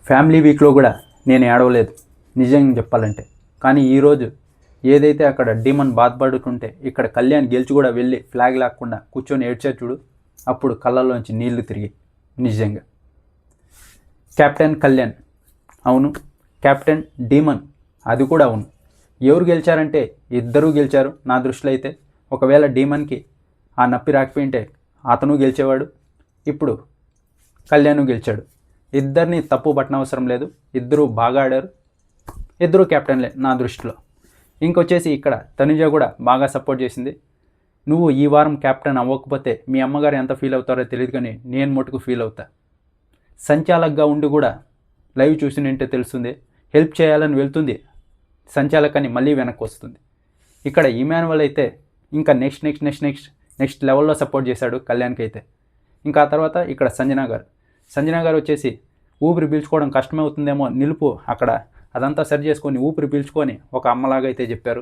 Family వీక్లో కూడా నేను ఏడవలేదు నిజంగా చెప్పాలంటే. కానీ ఈరోజు ఏదైతే అక్కడ డీమన్ బాధపడుతుంటే ఇక్కడ కళ్యాణ్ గెలిచి కూడా వెళ్ళి ఫ్లాగ్ లాక్కుండా కూర్చొని ఏడ్చాడు చూడు, అప్పుడు కళ్ళల్లోంచి నీళ్లు తిరిగి నిజంగా. కెప్టెన్ కళ్యాణ్ అవును, కెప్టెన్ డీమన్ అది కూడా అవును. ఎవరు గెలిచారంటే ఇద్దరూ గెలిచారు నా దృష్టిలో అయితే. ఒకవేళ డీమన్కి ఆ నప్పి రాకపోయింటే అతను గెలిచేవాడు, ఇప్పుడు కళ్యాణ్ గెలిచాడు. ఇద్దరిని తప్పు పట్టనవసరం లేదు, ఇద్దరూ బాగా ఆడారు, ఇద్దరు కెప్టెన్లే నా దృష్టిలో. ఇంకొచ్చేసి ఇక్కడ తనుజ కూడా బాగా సపోర్ట్ చేసింది. నువ్వు ఈ వారం కెప్టెన్ అవ్వకపోతే మీ అమ్మగారు ఎంత ఫీల్ అవుతారో తెలియదు, కానీ నేను మటుకు ఫీల్ అవుతా. సంచాలకుగా ఉండి కూడా లైవ్ చూసినంటే తెలుస్తుంది, హెల్ప్ చేయాలని వెళ్తుంది సంచాలకని మళ్ళీ వెనక్కి వస్తుంది. ఇక్కడ ఇమాన్యువల్ అయితే ఇంకా నెక్స్ట్ లెవెల్లో సపోర్ట్ చేశాడు కళ్యాణ్కి అయితే. ఇంకా ఆ తర్వాత ఇక్కడ సంజన గారు వచ్చేసి ఊపిరి పీల్చుకోవడం కష్టమవుతుందేమో, నిలుపు అక్కడ అదంతా సరి చేసుకొని ఊపిరి పీల్చుకొని ఒక అమ్మలాగా అయితే చెప్పారు.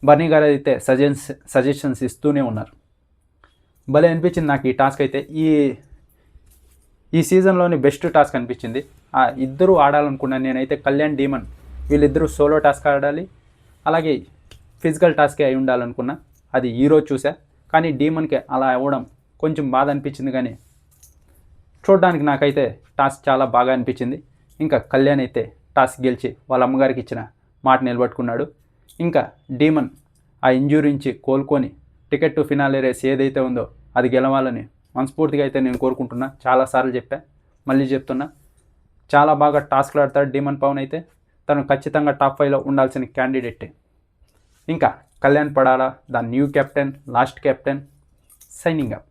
బన్నీ గారు అయితే సజెషన్స్ ఇస్తూనే ఉన్నారు. భలే అనిపించింది నాకు ఈ టాస్క్ అయితే. ఈ సీజన్లోని బెస్ట్ టాస్క్ అనిపించింది. ఆ ఇద్దరు ఆడాలనుకున్నాను నేనైతే. కళ్యాణ్ డీమన్ వీళ్ళిద్దరూ సోలో టాస్క్ ఆడాలి, అలాగే ఫిజికల్ టాస్కే అయి ఉండాలనుకున్నా. అది ఈరోజు చూసా, కానీ డీమన్కి అలా అవ్వడం కొంచెం బాధ అనిపించింది. కానీ చూడడానికి నాకైతే టాస్క్ చాలా బాగా అనిపించింది. ఇంకా కళ్యాణ్ అయితే టాస్క్ గెలిచి వాళ్ళ అమ్మగారికి ఇచ్చిన మాట నిలబెట్టుకున్నాడు. ఇంకా డీమన్ ఆ ఇంజూరీ నుంచి కోలుకొని టికెట్ టు ఫినాలే రేస్ ఏదైతే ఉందో అది గెలవాలని మనస్ఫూర్తిగా అయితే నేను కోరుకుంటున్నా. చాలాసార్లు చెప్పా, మళ్ళీ చెప్తున్నా. చాలా బాగా టాస్క్లు ఆడతాడు డీమన్ పవన్ అయితే. తను ఖచ్చితంగా టాప్ 5లో ఉండాల్సిన క్యాండిడేటే. ఇంకా కళ్యాణ్ పడాలా the new captain, last captain, signing up.